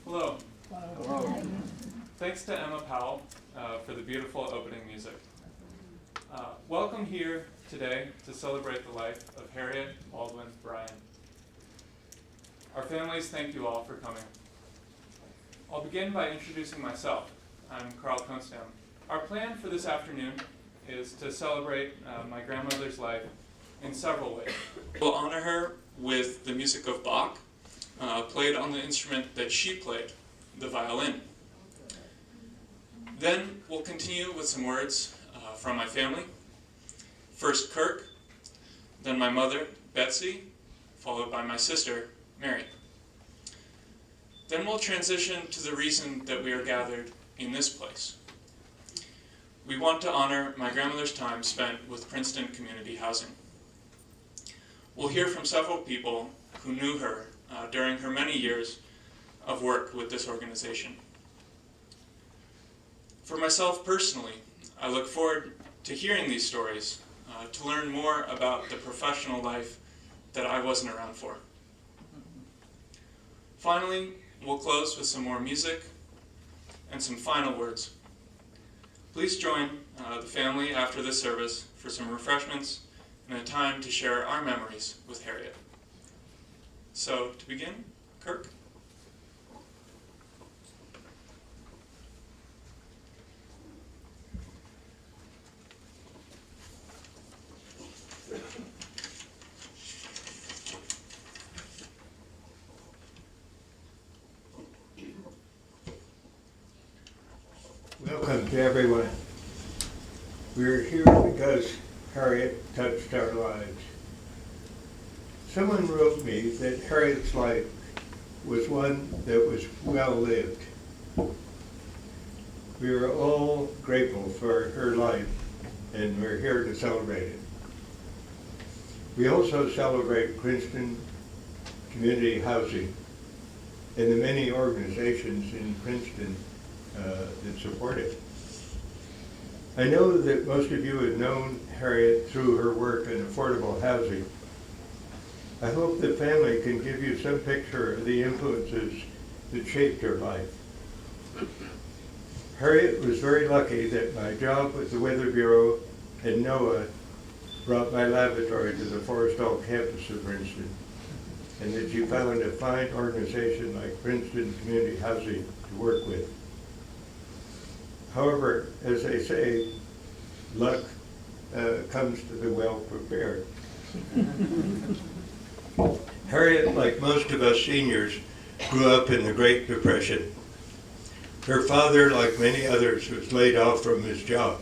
Hello. Thanks to Emma Powell for the beautiful opening music. Welcome here today to celebrate the life of Harriet, Baldwin, Bryan. Our families thank you all for coming. I'll begin by introducing myself. I'm Carl Konstam. Our plan for this afternoon is to celebrate my grandmother's life in several ways. We'll honor her with the music of Bach, played on the instrument that she played, the violin. Then we'll continue with some words from my family. First Kirk, then my mother, Betsy, followed by my sister, Mary. Then we'll transition to the reason that we are gathered in this place. We want to honor my grandmother's time spent with Princeton Community Housing. We'll hear from several people who knew her during her many years of work with this organization. For myself personally, I look forward to hearing these stories, to learn more about the professional life that I wasn't around for. Finally, we'll close with some more music and some final words. Please join the family after this service for some refreshments and a time to share our memories with Harriet. So, to begin, Kirk. Welcome to everyone. We're here because Harriet touched our lives. Someone wrote me that Harriet's life was one that was well lived. We are all grateful for her life, and we're here to celebrate it. We also celebrate Princeton Community Housing and the many organizations in Princeton that support it. I know that most of you have known Harriet through her work in affordable housing. I hope the family can give you some picture of the influences that shaped her life. Harriet was very lucky that my job with the Weather Bureau and NOAA brought my laboratory to the Forrestal campus of Princeton, and that she found a fine organization like Princeton Community Housing to work with. However, as they say, luck comes to the well-prepared. Harriet, like most of us seniors, grew up in the Great Depression. Her father, like many others, was laid off from his job.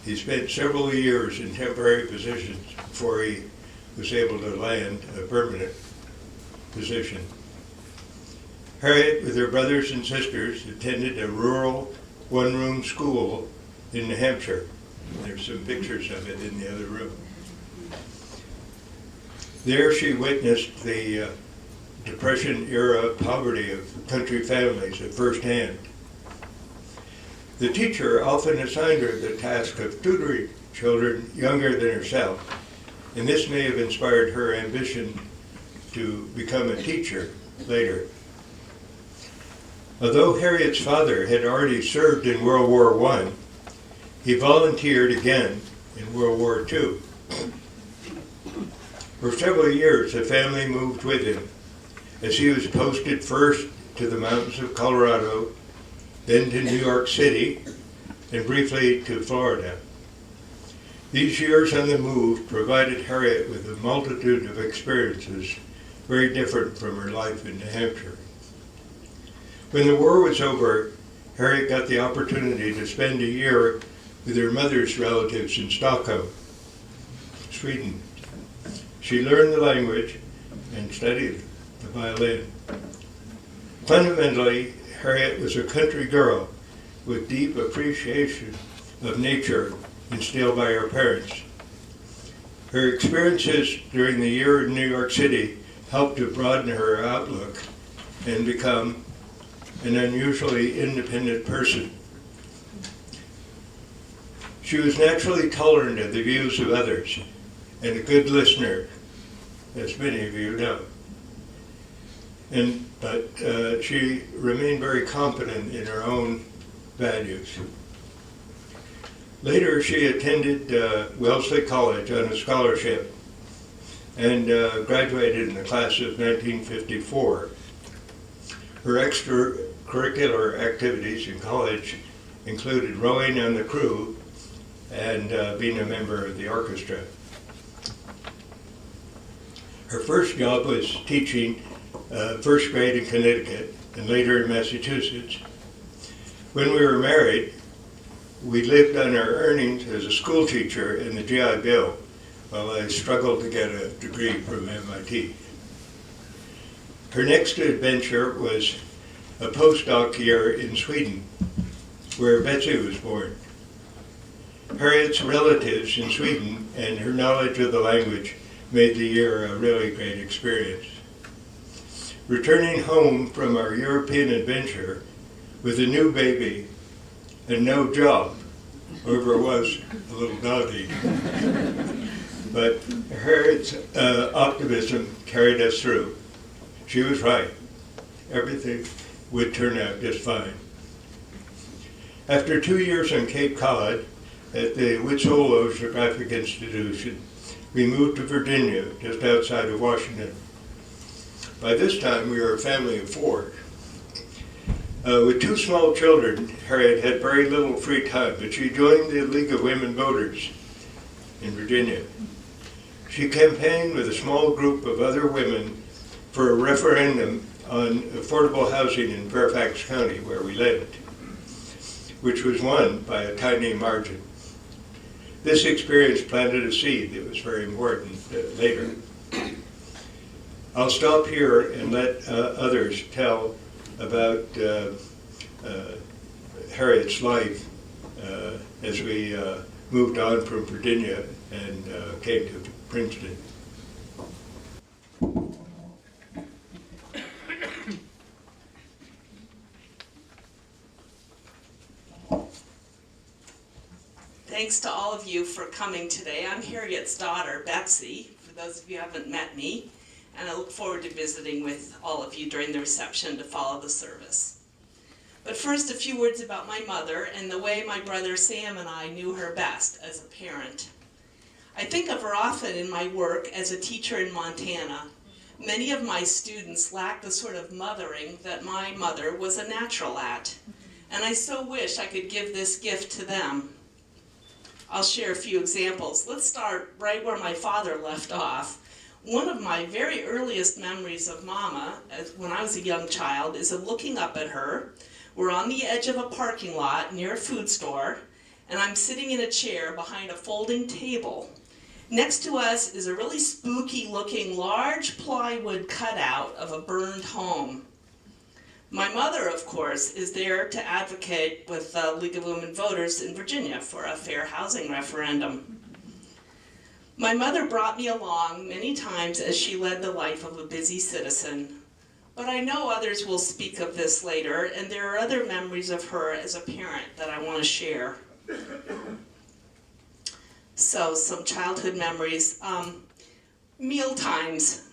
He spent several years in temporary positions before he was able to land a permanent position. Harriet, with her brothers and sisters, attended a rural one-room school in New Hampshire. There's some pictures of it in the other room. There she witnessed the Depression-era poverty of country families at first hand. The teacher often assigned her the task of tutoring children younger than herself, and this may have inspired her ambition to become a teacher later. Although Harriet's father had already served in World War I, he volunteered again in World War II. For several years, the family moved with him, as he was posted first to the mountains of Colorado, then to New York City, and briefly to Florida. These years on the move provided Harriet with a multitude of experiences very different from her life in New Hampshire. When the war was over, Harriet got the opportunity to spend a year with her mother's relatives in Stockholm, Sweden. She learned the language and studied the violin. Fundamentally, Harriet was a country girl with deep appreciation of nature instilled by her parents. Her experiences during the year in New York City helped to broaden her outlook and become an unusually independent person. She was naturally tolerant of the views of others and a good listener, as many of you know. And but she remained very confident in her own values. Later, she attended Wellesley College on a scholarship and graduated in the class of 1954. Her extracurricular activities in college included rowing on the crew and being a member of the orchestra. Her first job was teaching first grade in Connecticut and later in Massachusetts. When we were married, we lived on our earnings as a school teacher in the GI Bill while I struggled to get a degree from MIT. Her next adventure was a postdoc year in Sweden, where Betsy was born. Harriet's relatives in Sweden and her knowledge of the language made the year a really great experience. Returning home from our European adventure with a new baby and no job, whoever was a little doggy. But Harriet's optimism carried us through. She was right. Everything would turn out just fine. After 2 years on Cape Cod at the Witzel Oceanographic Institution, we moved to Virginia, just outside of Washington. By this time, we were a family of 4. With 2 small children, Harriet had very little free time, but she joined the League of Women Voters in Virginia. She campaigned with a small group of other women for a referendum on affordable housing in Fairfax County, where we lived, which was won by a tiny margin. This experience planted a seed that was very important later. I'll stop here and let others tell about Harriet's life as we moved on from Virginia and came to Princeton. Thanks to all of you for coming today. I'm Harriet's daughter, Betsy, for those of you who haven't met me, and I look forward to visiting with all of you during the reception to follow the service. But first, a few words about my mother and the way my brother Sam and I knew her best as a parent. I think of her often in my work as a teacher in Montana. Many of my students lack the sort of mothering that my mother was a natural at, and I so wish I could give this gift to them. I'll share a few examples. Let's start right where my father left off. One of my very earliest memories of Mama, when I was a young child, is of looking up at her. We're on the edge of a parking lot near a food store, and I'm sitting in a chair behind a folding table. Next to us is a really spooky-looking large plywood cutout of a burned home. My mother, of course, is there to advocate with the League of Women Voters in Virginia for a fair housing referendum. My mother brought me along many times as she led the life of a busy citizen, but I know others will speak of this later, and there are other memories of her as a parent that I want to share. So, some childhood memories. Meal times.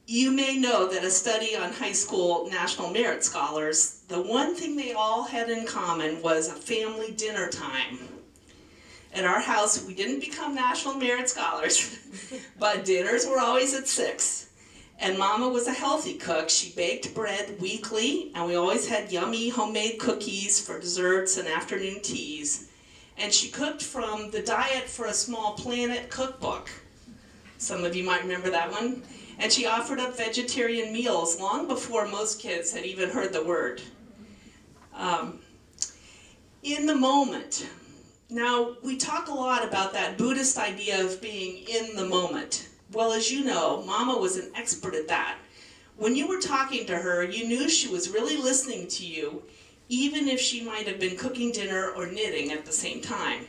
You may know that a study on high school national merit scholars, the one thing they all had in common was a family dinner time. At our house, we didn't become national merit scholars, but dinners were always at 6. And Mama was a healthy cook. She baked bread weekly, and we always had yummy homemade cookies for desserts and afternoon teas. And she cooked from the Diet for a Small Planet cookbook. Some of you might remember that one. And she offered up vegetarian meals long before most kids had even heard the word. In the moment. Now, we talk a lot about that Buddhist idea of being in the moment. Well, as you know, Mama was an expert at that. When you were talking to her, you knew she was really listening to you, even if she might have been cooking dinner or knitting at the same time.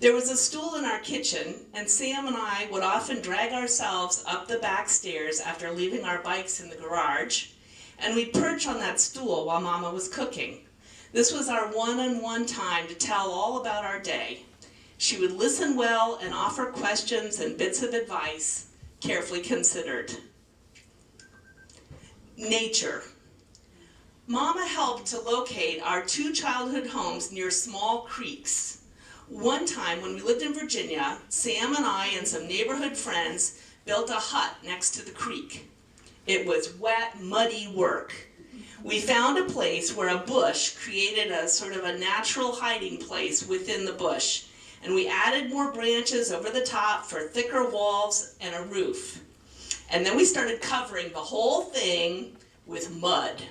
There was a stool in our kitchen, and Sam and I would often drag ourselves up the back stairs after leaving our bikes in the garage, and we'd perch on that stool while Mama was cooking. This was our one-on-one time to tell all about our day. She would listen well and offer questions and bits of advice, carefully considered. Nature. Mama helped to locate our 2 childhood homes near small creeks. One time when we lived in Virginia, Sam and I and some neighborhood friends built a hut next to the creek. It was wet, muddy work. We found a place where a bush created a sort of a natural hiding place within the bush, and we added more branches over the top for thicker walls and a roof. And then we started covering the whole thing with mud.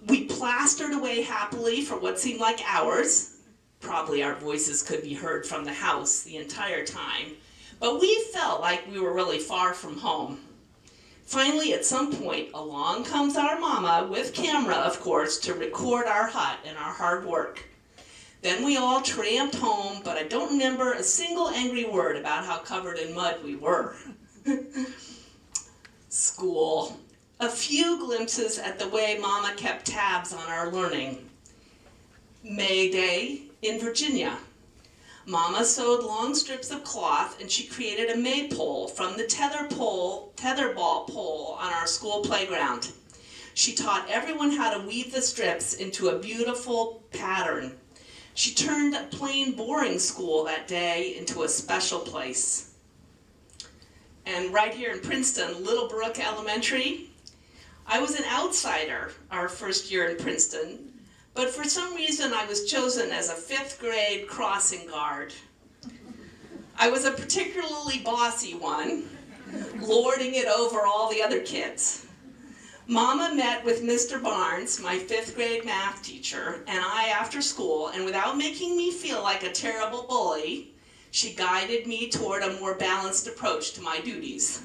We plastered away happily for what seemed like hours. Probably our voices could be heard from the house the entire time, but we felt like we were really far from home. Finally, at some point, along comes our mama, with camera, of course, to record our hut and our hard work. Then we all tramped home, but I don't remember a single angry word about how covered in mud we were. School. A few glimpses at the way Mama kept tabs on our learning. May Day in Virginia. Mama sewed long strips of cloth and she created a maypole from the tetherball pole on our school playground. She taught everyone how to weave the strips into a beautiful pattern. She turned a plain, boring school that day into a special place. And right here in Princeton, Little Brook Elementary, I was an outsider our first year in Princeton, but for some reason I was chosen as a 5th grade crossing guard. I was a particularly bossy one, lording it over all the other kids. Mama met with Mr. Barnes, my 5th grade math teacher, and I after school, and without making me feel like a terrible bully, she guided me toward a more balanced approach to my duties.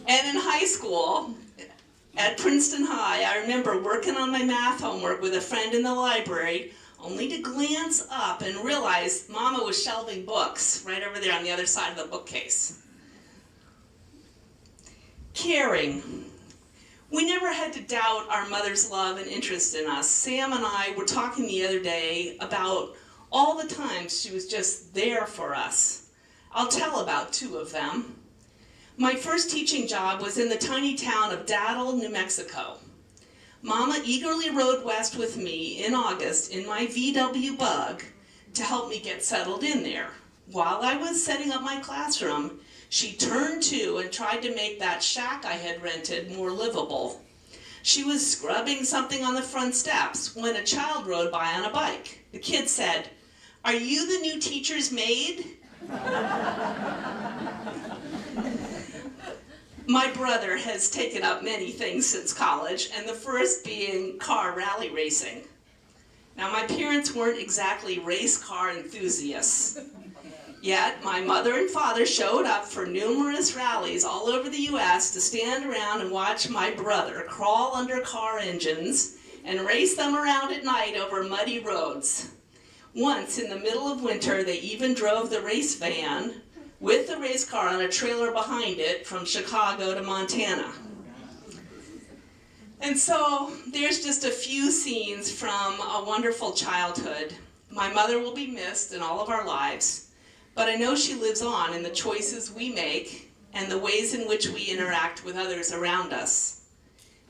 And in high school, at Princeton High, I remember working on my math homework with a friend in the library, only to glance up and realize Mama was shelving books right over there on the other side of the bookcase. Caring. We never had to doubt our mother's love and interest in us. Sam and I were talking the other day about all the times she was just there for us. I'll tell about 2 of them. My first teaching job was in the tiny town of Daddle, New Mexico. Mama eagerly rode west with me in August in my VW Bug to help me get settled in there. While I was setting up my classroom, she turned to and tried to make that shack I had rented more livable. She was scrubbing something on the front steps when a child rode by on a bike. The kid said, "Are you the new teacher's maid?" My brother has taken up many things since college, and the first being car rally racing. Now, my parents weren't exactly race car enthusiasts. Yet, my mother and father showed up for numerous rallies all over the U.S. to stand around and watch my brother crawl under car engines and race them around at night over muddy roads. Once, in the middle of winter, they even drove the race van with the race car on a trailer behind it from Chicago to Montana. And so, there's just a few scenes from a wonderful childhood. My mother will be missed in all of our lives, but I know she lives on in the choices we make and the ways in which we interact with others around us.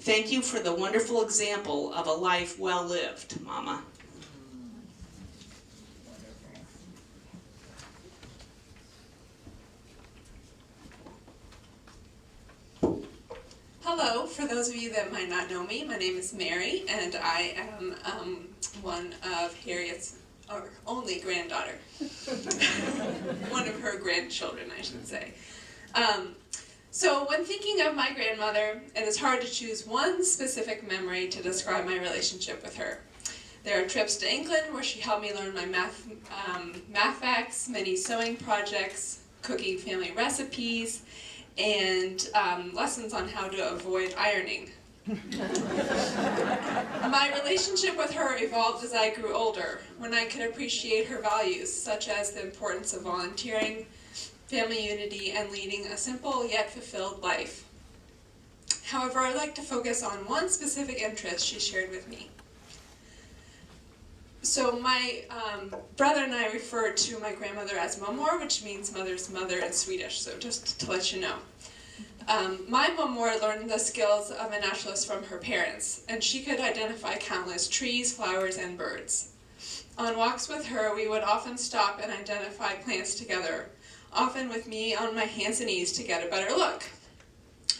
Thank you for the wonderful example of a life well lived, Mama. Hello, for those of you that might not know me, my name is Mary, and I am one of Harriet's only granddaughter. One of her grandchildren, I should say. So when thinking of my grandmother, it is hard to choose one specific memory to describe my relationship with her. There are trips to England where she helped me learn my math facts, many sewing projects, cooking family recipes, and lessons on how to avoid ironing. My relationship with her evolved as I grew older, when I could appreciate her values, such as the importance of volunteering, family unity, and leading a simple yet fulfilled life. However, I'd like to focus on one specific interest she shared with me. So my brother and I refer to my grandmother as mormor, which means mother's mother in Swedish, so just to let you know. My mormor learned the skills of a naturalist from her parents, and she could identify countless trees, flowers, and birds. On walks with her, we would often stop and identify plants together, often with me on my hands and knees to get a better look.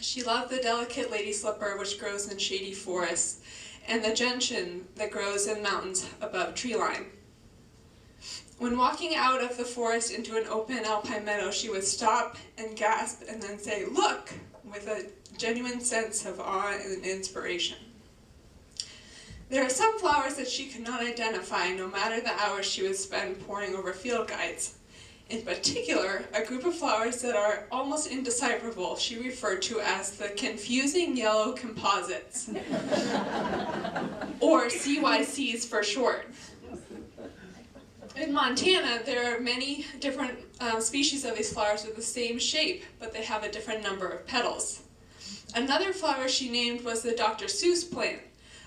She loved the delicate lady slipper, which grows in shady forests, and the gentian that grows in mountains above tree line. When walking out of the forest into an open alpine meadow, she would stop and gasp and then say, "Look," with a genuine sense of awe and inspiration. There are some flowers that she could not identify, no matter the hours she would spend poring over field guides. In particular, a group of flowers that are almost indecipherable she referred to as the confusing yellow composites, or CYCs for short. In Montana, there are many different species of these flowers with the same shape, but they have a different number of petals. Another flower she named was the Dr. Seuss plant,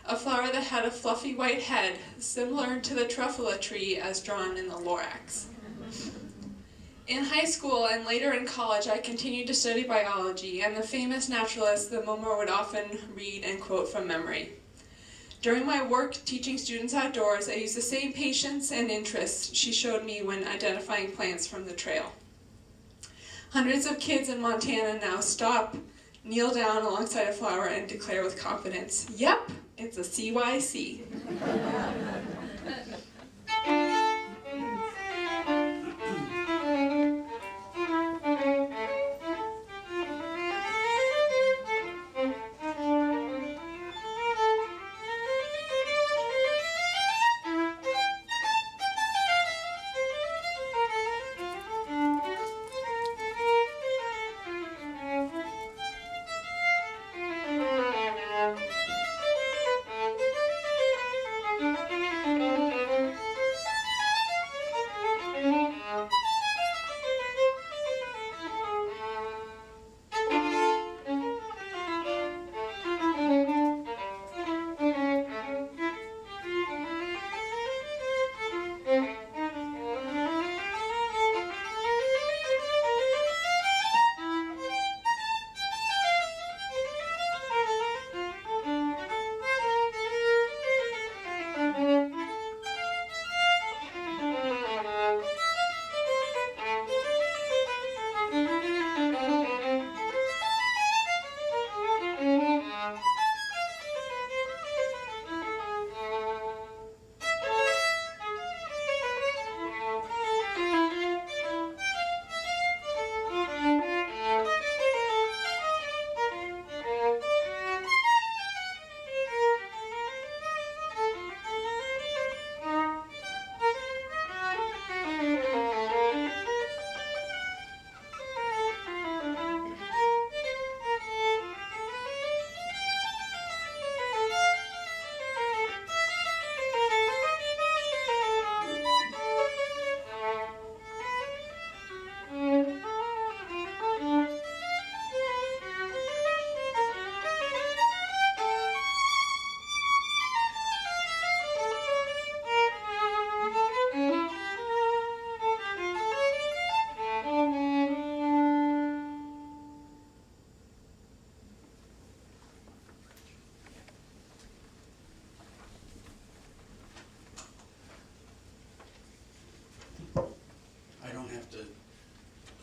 a flower that had a fluffy white head, similar to the truffula tree as drawn in the Lorax. In high school and later in college, I continued to study biology, and the famous naturalist the mormor would often read and quote from memory. During my work teaching students outdoors, I used the same patience and interest she showed me when identifying plants from the trail. Hundreds of kids in Montana now stop, kneel down alongside a flower, and declare with confidence, "Yep, it's a CYC."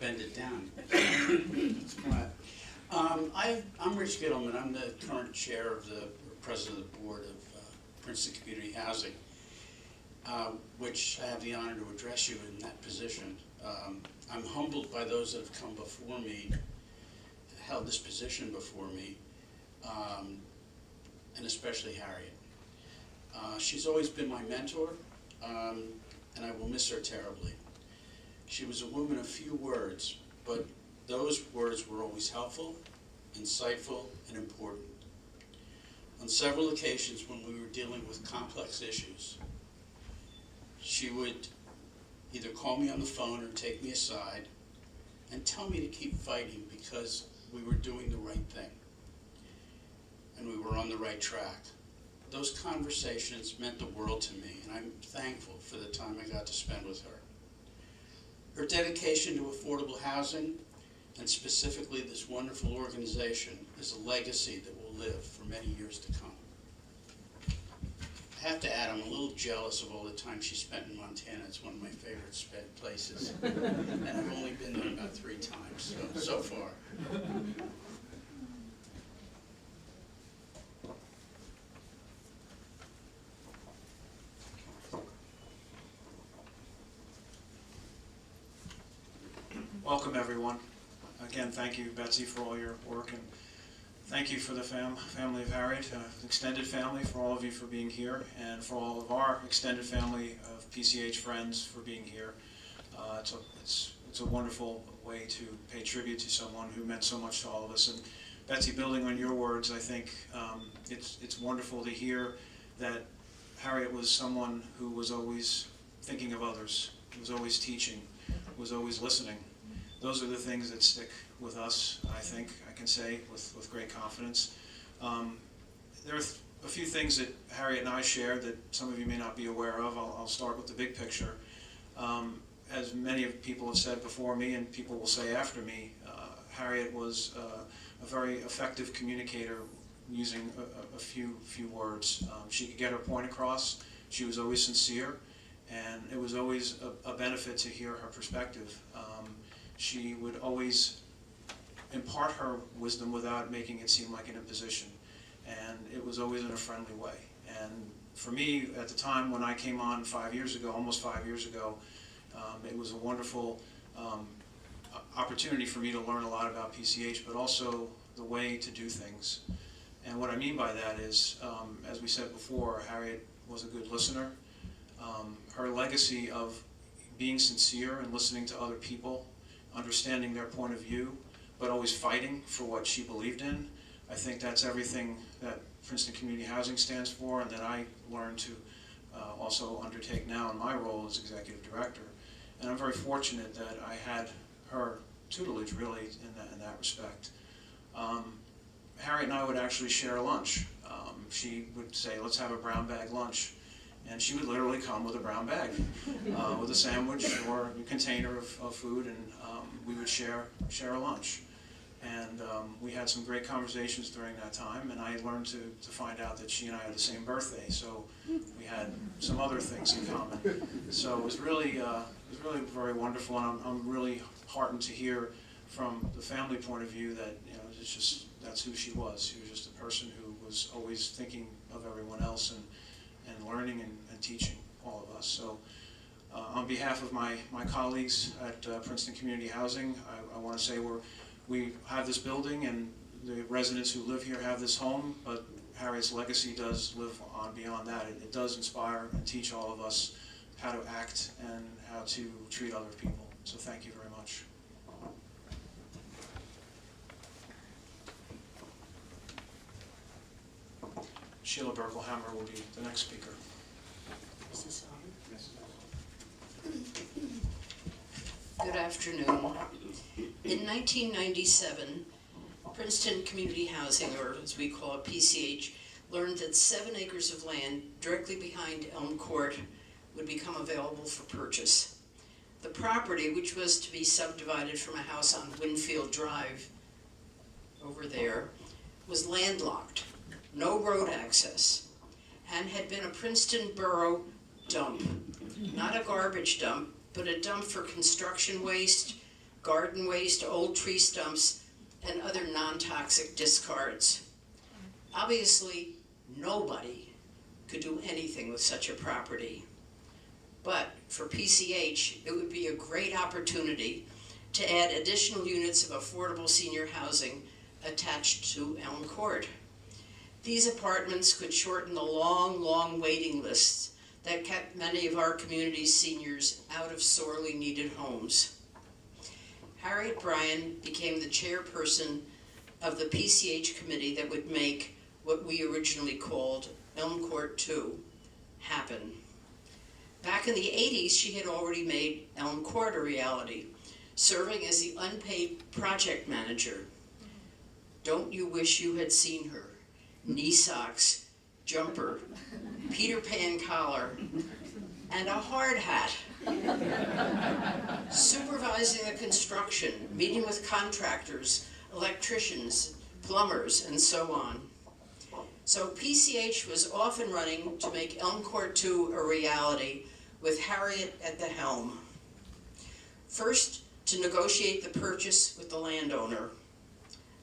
bend it down. It's flat. I'm Rich Gittleman. I'm the current chair of the president of the board of Princeton Community Housing, which I have the honor to address you in that position. I'm humbled by those that have come before me, held this position before me, and especially Harriet. She's always been my mentor, and I will miss her terribly. She was a woman of few words, but those words were always helpful, insightful, and important. On several occasions when we were dealing with complex issues, she would either call me on the phone or take me aside and tell me to keep fighting because we were doing the right thing and we were on the right track. those conversations meant the world to me, and I'm thankful for the time I got to spend with her. Her dedication to affordable housing, and specifically this wonderful organization, is a legacy that will live for many years to come. I have to add, I'm a little jealous of all the time she spent in Montana. It's one of my favorite places. And I've only been there about 3 times so far. Welcome, everyone. Again, thank you, Betsy, for all your work, and thank you for the family of Harriet, extended family, for all of you for being here, and for all of our extended family of PCH friends for being here. It's a wonderful way to pay tribute to someone who meant so much to all of us. And Betsy, building on your words, I think it's wonderful to hear that Harriet was someone who was always thinking of others, was always teaching, was always listening. Those are the things that stick with us, I think, I can say with great confidence. There are a few things that Harriet and I share that some of you may not be aware of. I'll start with the big picture. As many of people have said before me, and people will say after me, Harriet was a very effective communicator using a few words. She could get her point across. She was always sincere, and it was always a benefit to hear her perspective. She would always impart her wisdom without making it seem like an imposition, and it was always in a friendly way. And for me, at the time when I came on 5 years ago, almost 5 years ago, it was a wonderful opportunity for me to learn a lot about PCH, but also the way to do things. And what I mean by that is, as we said before, Harriet was a good listener. Her legacy of being sincere and listening to other people, understanding their point of view, but always fighting for what she believed in. I think that's everything that Princeton Community Housing stands for, and that I learned to also undertake now in my role as executive director. And I'm very fortunate that I had her tutelage, really, in that respect. Harriet and I would actually share a lunch. She would say, let's have a brown bag lunch. And she would literally come with a brown bag, with a sandwich or a container of food, and we would share a lunch. And we had some great conversations during that time, and I learned to find out that she and I had the same birthday, so we had some other things in common. So it was really very wonderful, and I'm really heartened to hear from the family point of view that, you know, it's just, that's who she was. She was just a person who was always thinking of everyone else and learning and teaching all of us. So on behalf of my colleagues at Princeton Community Housing, I want to say we have this building and the residents who live here have this home, but Harriet's legacy does live on beyond that. It does inspire and teach all of us how to act and how to treat other people. So thank you very much. Sheila Berkelhammer will be the next speaker. Good afternoon. In 1997, Princeton Community Housing, or as we call it PCH, learned that 7 acres of land directly behind Elm Court would become available for purchase. The property, which was to be subdivided from a house on Winfield Drive over there, was landlocked, no road access, and had been a Princeton Borough dump. Not a garbage dump, but a dump for construction waste, garden waste, old tree stumps, and other non-toxic discards. Obviously, nobody could do anything with such a property. But for PCH, it would be a great opportunity to add additional units of affordable senior housing attached to Elm Court. These apartments could shorten the long waiting lists that kept many of our community's seniors out of sorely needed homes. Harriet Bryan became the chairperson of the PCH committee that would make what we originally called Elm Court 2 happen. Back in the 80s, she had already made Elm Court a reality, serving as the unpaid project manager. Don't you wish you had seen her? Knee socks, jumper, Peter Pan collar, and a hard hat. Supervising the construction, meeting with contractors, electricians, plumbers, and so on. So PCH was off and running to make Elm Court 2 a reality, with Harriet at the helm. First, to negotiate the purchase with the landowner,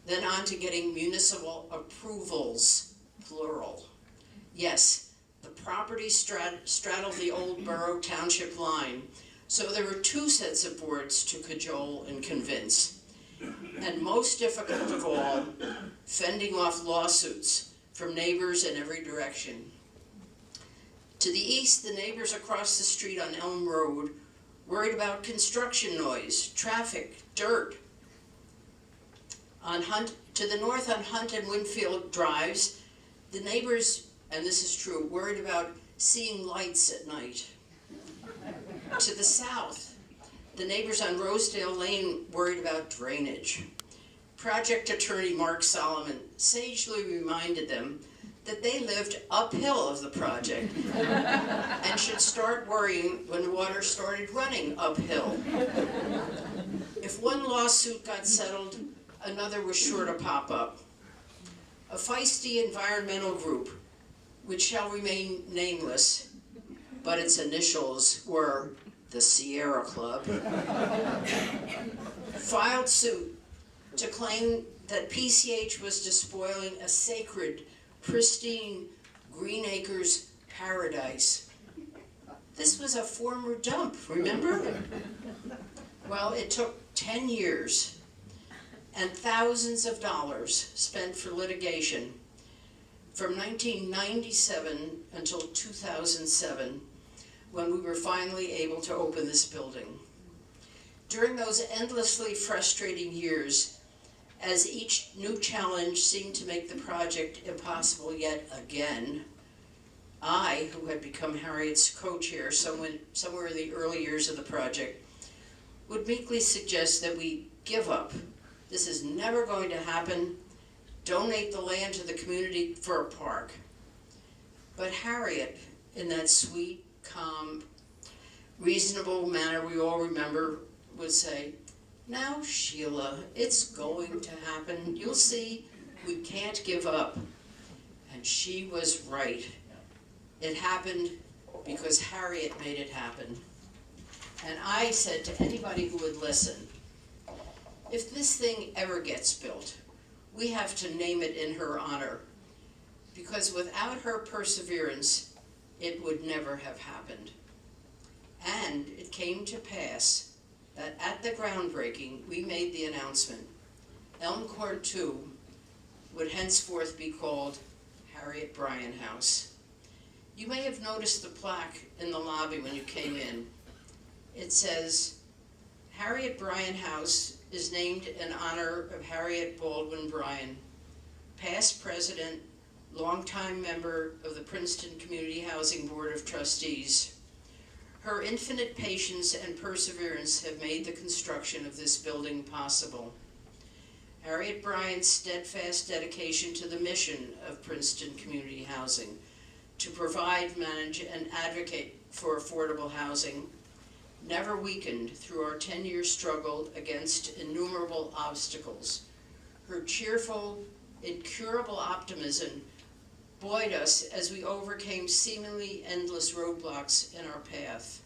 then on to getting municipal approvals, plural. Yes, the property straddled the old borough township line, so there were 2 sets of boards to cajole and convince. And most difficult of all, fending off lawsuits from neighbors in every direction. To the east, the neighbors across the street on Elm Road worried about construction noise, traffic, dirt. To the north on Hunt and Winfield Drives, the neighbors, and this is true, worried about seeing lights at night. To the south, the neighbors on Rosedale Lane worried about drainage. Project attorney Mark Solomon sagely reminded them that they lived uphill of the project and should start worrying when water started running uphill. If one lawsuit got settled, another was sure to pop up. A feisty environmental group, which shall remain nameless, but its initials were the Sierra Club, filed suit to claim that PCH was despoiling a sacred, pristine Green Acres paradise. This was a former dump, remember? Well, it took 10 years and thousands of dollars spent for litigation from 1997 until 2007, when we were finally able to open this building. During those endlessly frustrating years, as each new challenge seemed to make the project impossible yet again, I, who had become Harriet's co-chair somewhere in the early years of the project, would meekly suggest that we give up. This is never going to happen. Donate the land to the community for a park. But Harriet, in that sweet, calm, reasonable manner we all remember, would say, "Now, Sheila, it's going to happen. You'll see, we can't give up." And she was right. It happened because Harriet made it happen. And I said to anybody who would listen, if this thing ever gets built, we have to name it in her honor, because without her perseverance, it would never have happened. And it came to pass that at the groundbreaking, we made the announcement, Elm Court 2 would henceforth be called Harriet Bryan House. You may have noticed the plaque in the lobby when you came in. It says, Harriet Bryan House is named in honor of Harriet Baldwin Bryan, past president, longtime member of the Princeton Community Housing Board of Trustees. Her infinite patience and perseverance have made the construction of this building possible. Harriet Bryan's steadfast dedication to the mission of Princeton Community Housing to provide, manage, and advocate for affordable housing never weakened through our 10-year struggle against innumerable obstacles. Her cheerful, incurable optimism buoyed us as we overcame seemingly endless roadblocks in our path.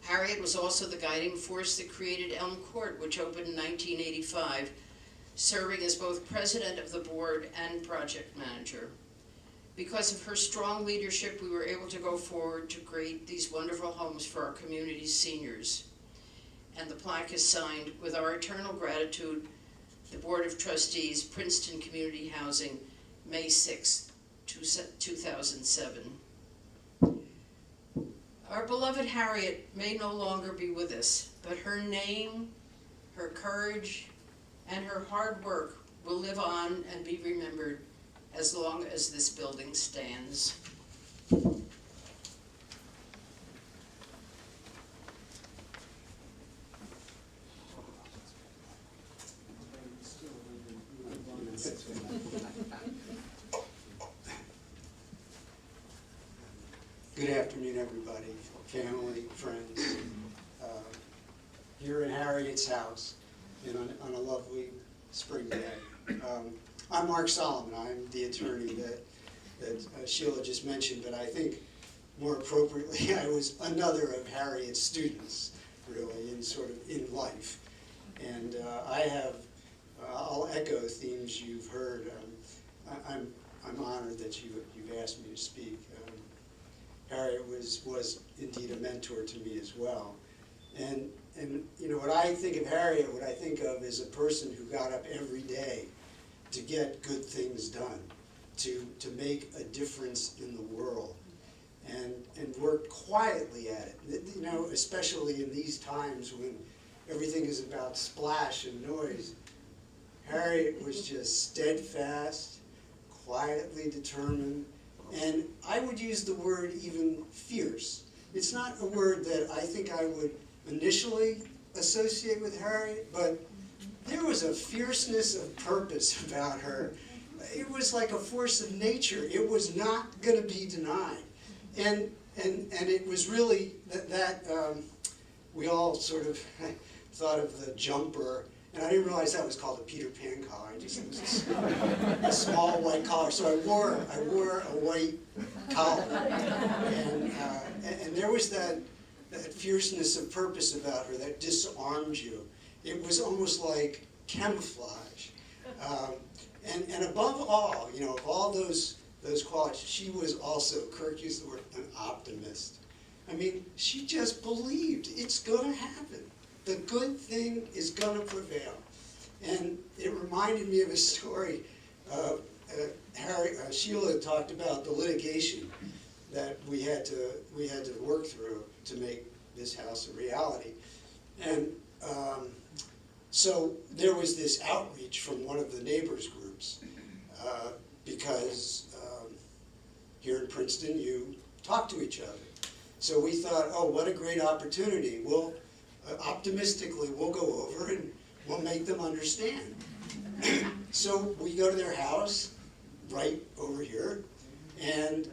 Harriet was also the guiding force that created Elm Court, which opened in 1985, serving as both president of the board and project manager. Because of her strong leadership, we were able to go forward to create these wonderful homes for our community's seniors. And the plaque is signed, with our eternal gratitude, the Board of Trustees, Princeton Community Housing, May 6, 2007. Our beloved Harriet may no longer be with us, but her name, her courage, and her hard work will live on and be remembered as long as this building stands. Good afternoon, everybody, family, friends. Here in Harriet's house and on a lovely spring day. I'm Mark Solomon. I'm the attorney that Sheila just mentioned, but I think more appropriately, I was another of Harriet's students, really, in life. And I'll echo themes you've heard. I'm honored that you've asked me to speak. Harriet was indeed a mentor to me as well. And you know, when I think of Harriet, what I think of is a person who got up every day to get good things done, to make a difference in the world, and worked quietly at it. You know, especially in these times when everything is about splash and noise. Harriet was just steadfast, quietly determined, and I would use the word even fierce. It's not a word that I think I would initially associate with Harriet, but there was a fierceness of purpose about her. It was like a force of nature. It was not going to be denied. And it was really that we all sort of thought of the jumper, and I didn't realize that was called a Peter Pan collar. It was a small white collar, so I wore a white collar, and there was that fierceness of purpose about her that disarmed you. It was almost like camouflage, and above all, you know, of all those qualities, she was also, Kirk used the word, an optimist. I mean, she just believed it's going to happen. The good thing is going to prevail. And it reminded me of a story. Sheila talked about the litigation that we had to work through to make this house a reality. And so there was this outreach from one of the neighbors groups because here in Princeton you talk to each other. So we thought, oh, what a great opportunity. We'll optimistically we'll go over and we'll make them understand. So we go to their house right over here, and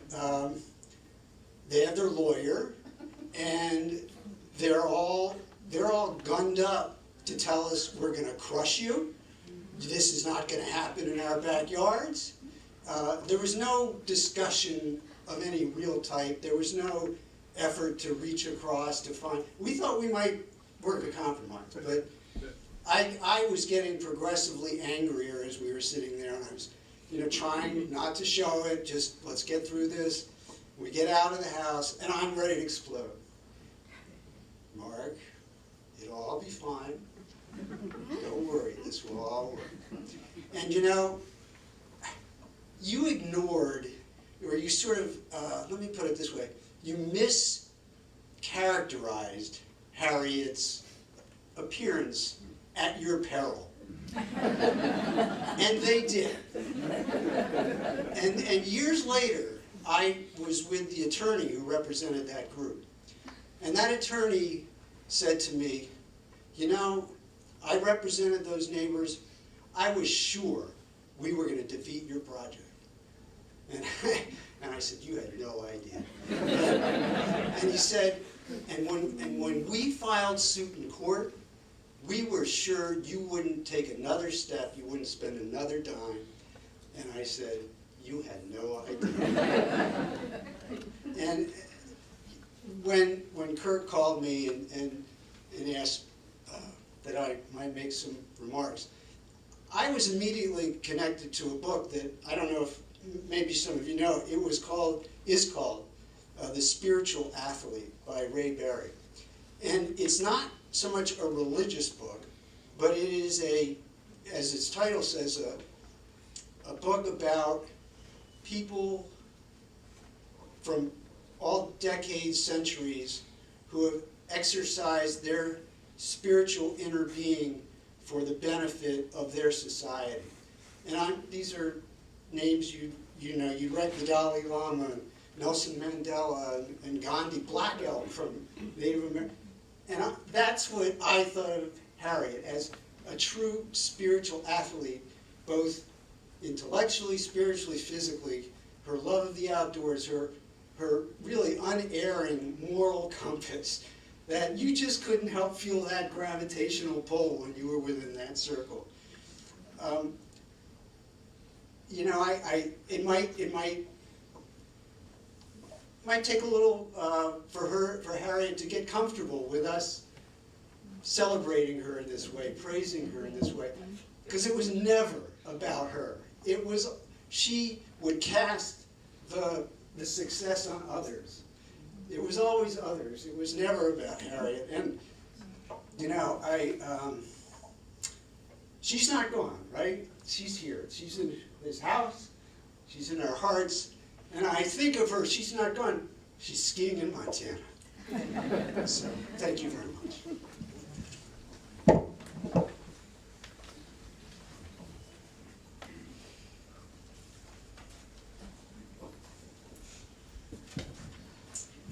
they have their lawyer, and they're all gunned up to tell us we're going to crush you. This is not going to happen in our backyards. There was no discussion of any real type. There was no effort to reach across to find. We thought we might work a compromise, but I was getting progressively angrier as we were sitting there, and I was, you know, trying not to show it. Just let's get through this. We get out of the house, and I'm ready to explode. Mark, it'll all be fine. Don't worry, this will all work. And you know, you ignored, or you sort of, let me put it this way, you mischaracterized Harriet's appearance at your peril. And they did. And years later, I was with the attorney who represented that group. And that attorney said to me, you know, I represented those neighbors. I was sure we were going to defeat your project. And I said, you had no idea. And he said, and when we filed suit in court, we were sure you wouldn't take another step, you wouldn't spend another dime. And I said, you had no idea. And when Kirk called me and asked that I might make some remarks, I was immediately connected to a book that I don't know if maybe some of you know. It is called The Spiritual Athlete by Ray Berry. And it's not so much a religious book, but it is as its title says, a book about people from all decades, centuries, who have exercised their spiritual inner being for the benefit of their society. And these are names you know. You read the Dalai Lama, Nelson Mandela, and Gandhi, Black Elk from Native America. And that's what I thought of Harriet, as a true spiritual athlete, both intellectually, spiritually, physically. Her love of the outdoors, her her really unerring moral compass, that you just couldn't help feel that gravitational pull when you were within that circle. You know, it might take a little for Harriet to get comfortable with us celebrating her in this way, praising her in this way, because it was never about her. It was, she would cast the success on others. It was always others. It was never about Harriet. And you know, she's not gone, right? She's here. She's in this house. She's in our hearts. And I think of her, she's not gone. She's skiing in Montana. So, thank you very much.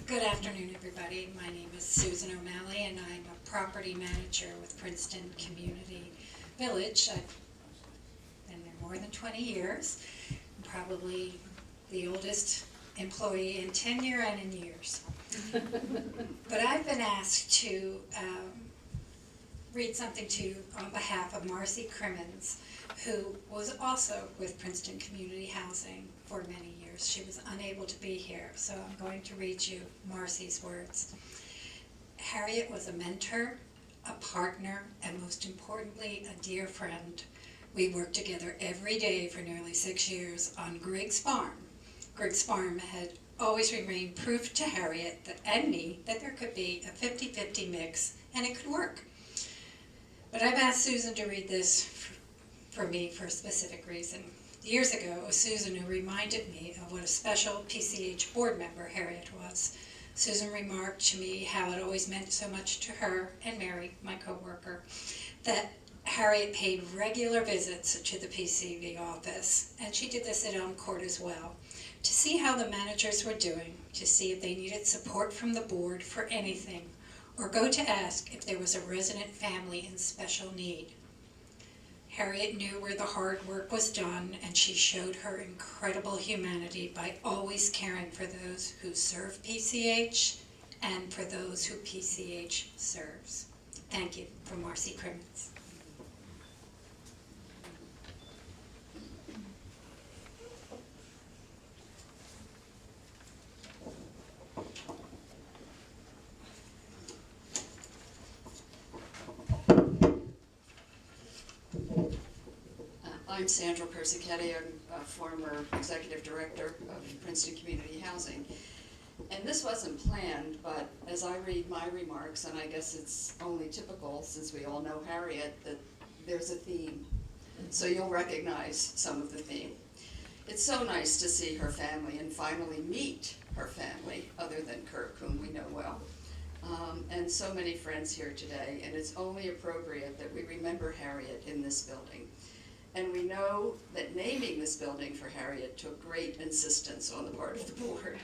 Good afternoon, everybody. My name is Susan O'Malley, and I'm a property manager with Princeton Community Village. I've been there more than 20 years. I'm probably the oldest employee in tenure and in years. But I've been asked to read something to you on behalf of Marcy Crimmins, who was also with Princeton Community Housing for many years. She was unable to be here, so I'm going to read you Marcy's words. Harriet was a mentor, a partner, and most importantly, a dear friend. We worked together every day for nearly 6 years on Griggs Farm. Griggs Farm had always remained proof to Harriet and me that there could be a 50-50 mix and it could work. But I've asked Susan to read this for me for a specific reason. Years ago, it was Susan who reminded me of what a special PCH board member Harriet was. Susan remarked to me how it always meant so much to her and Mary, my coworker, that Harriet paid regular visits to the PCV office, and she did this at Elm Court as well, to see how the managers were doing, to see if they needed support from the board for anything, or go to ask if there was a resident family in special need. Harriet knew where the hard work was done, and she showed her incredible humanity by always caring for those who serve PCH and for those who PCH serves. Thank you, from Marcy Crimmins. I'm Sandra Persichetti. I'm a former executive director of Princeton Community Housing. And this wasn't planned, but as I read my remarks, and I guess it's only typical since we all know Harriet, that there's a theme. So you'll recognize some of the theme. It's so nice to see her family and finally meet her family, other than Kirk, whom we know well. And so many friends here today, and it's only appropriate that we remember Harriet in this building. And we know that naming this building for Harriet took great insistence on the part of the board.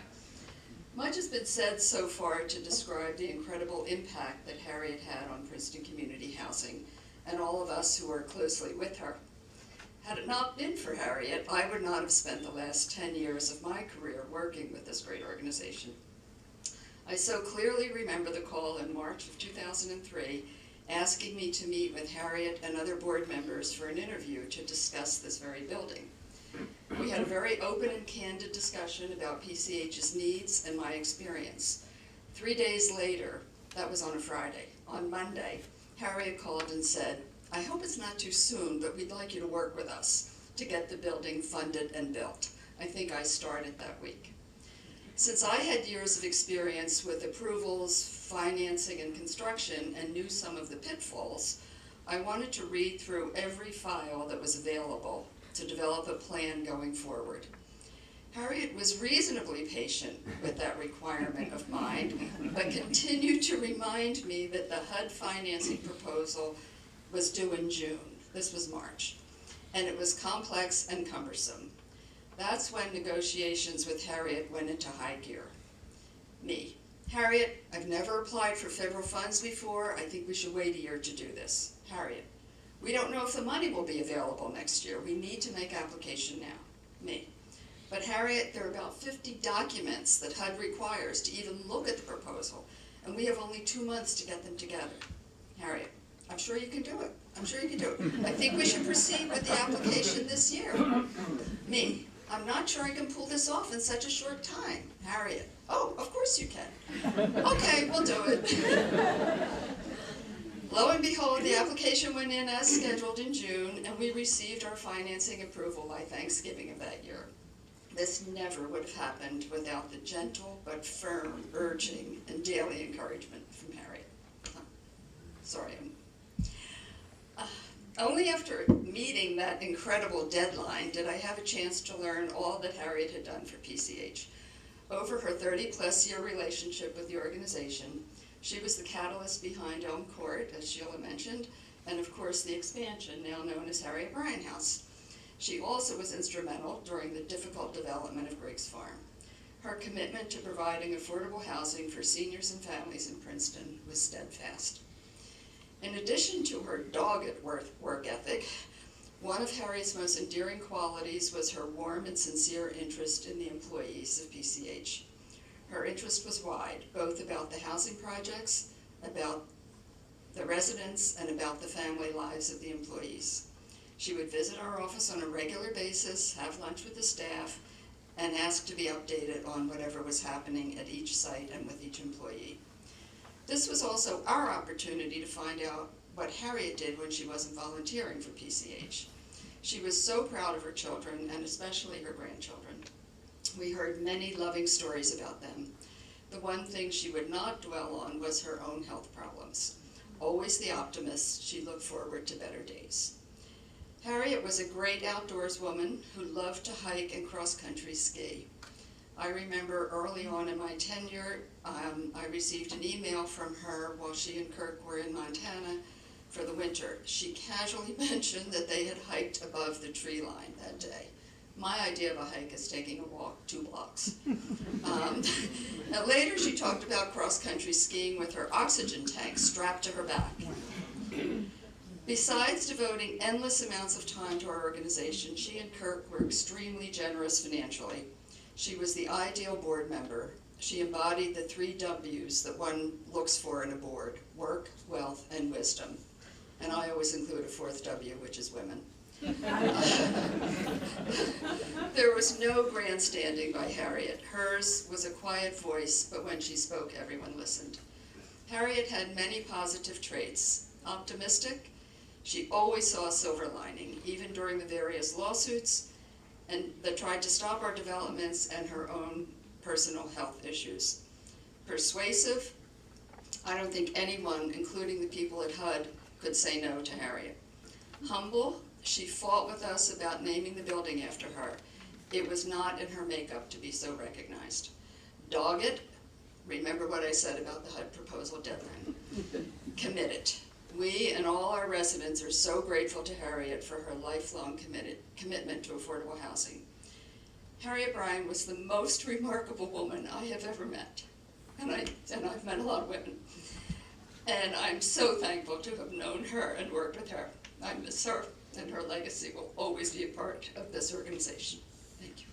Much has been said so far to describe the incredible impact that Harriet had on Princeton Community Housing and all of us who are closely with her. Had it not been for Harriet, I would not have spent the last 10 years of my career working with this great organization. I so clearly remember the call in March of 2003 asking me to meet with Harriet and other board members for an interview to discuss this very building. We had a very open and candid discussion about PCH's needs and my experience. 3 days later, that was on a Friday, on Monday, Harriet called and said, "I hope it's not too soon, but we'd like you to work with us to get the building funded and built." I think I started that week. Since I had years of experience with approvals, financing, and construction and knew some of the pitfalls, I wanted to read through every file that was available to develop a plan going forward. Harriet was reasonably patient with that requirement of mine, but continued to remind me that the HUD financing proposal was due in June. This was March, and it was complex and cumbersome. That's when negotiations with Harriet went into high gear. Me. "Harriet, I've never applied for federal funds before. I think we should wait a year to do this." Harriet. "We don't know if the money will be available next year. We need to make application now." Me. But Harriet, there are about 50 documents that HUD requires to even look at the proposal, and we have only 2 months to get them together. Harriet, I'm sure you can do it. I'm sure you can do it. I think we should proceed with the application this year. Me, I'm not sure I can pull this off in such a short time. Harriet, oh, of course you can. Okay, we'll do it. Lo and behold, the application went in as scheduled in June, and we received our financing approval by Thanksgiving of that year. This never would have happened without the gentle but firm urging and daily encouragement from Harriet. Sorry. Only after meeting that incredible deadline did I have a chance to learn all that Harriet had done for PCH. Over her 30-plus year relationship with the organization, she was the catalyst behind Elm Court, as Sheila mentioned, and of course the expansion, now known as Harriet Bryan House. She also was instrumental during the difficult development of Griggs Farm. Her commitment to providing affordable housing for seniors and families in Princeton was steadfast. In addition to her dogged work ethic, one of Harriet's most endearing qualities was her warm and sincere interest in the employees of PCH. Her interest was wide, both about the housing projects, about the residents, and about the family lives of the employees. She would visit our office on a regular basis, have lunch with the staff, and ask to be updated on whatever was happening at each site and with each employee. This was also our opportunity to find out what Harriet did when she wasn't volunteering for PCH. She was so proud of her children, and especially her grandchildren. We heard many loving stories about them. The one thing she would not dwell on was her own health problems. Always the optimist, she looked forward to better days. Harriet was a great outdoors woman who loved to hike and cross-country ski. I remember early on in my tenure, I received an email from her while she and Kirk were in Montana for the winter. She casually mentioned that they had hiked above the tree line that day. My idea of a hike is taking a walk 2 blocks. Now later she talked about cross-country skiing with her oxygen tank strapped to her back. Besides devoting endless amounts of time to our organization, she and Kirk were extremely generous financially. She was the ideal board member. She embodied the 3 W's that one looks for in a board: work, wealth, and wisdom. And I always include a 4th W, which is women. There was no grandstanding by Harriet. Hers was a quiet voice, but when she spoke, everyone listened. Harriet had many positive traits. Optimistic, she always saw a silver lining, even during the various lawsuits and that tried to stop our developments and her own personal health issues. Persuasive, I don't think anyone, including the people at HUD, could say no to Harriet. Humble, she fought with us about naming the building after her. It was not in her makeup to be so recognized. Dogged, remember what I said about the HUD proposal deadline. Committed. We and all our residents are so grateful to Harriet for her lifelong commitment to affordable housing. Harriet Bryan was the most remarkable woman I have ever met. And I've met a lot of women. And I'm so thankful to have known her and worked with her. I miss her, and her legacy will always be a part of this organization. Thank you.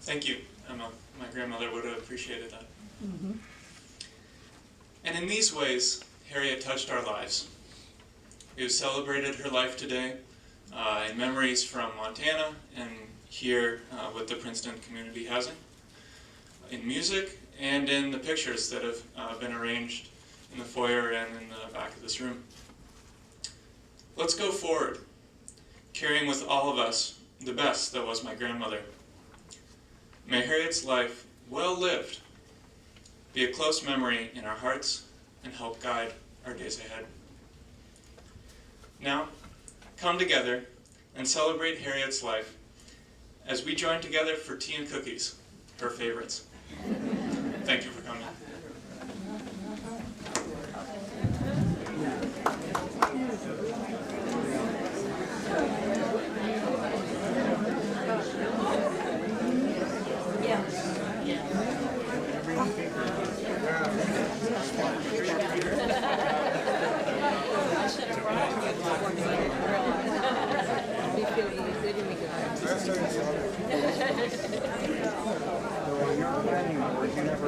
Thank you, Emma. My grandmother would have appreciated that. And in these ways, Harriet touched our lives. We have celebrated her life today in memories from Montana and here with the Princeton Community Housing, in music, and in the pictures that have been arranged in the foyer and in the back of this room. Let's go forward, carrying with all of us the best that was my grandmother. May Harriet's life, well lived, be a close memory in our hearts and help guide our days ahead. Now, come together and celebrate Harriet's life as we join together for tea and cookies, her favorites. Thank you for coming. So when you're planning, you never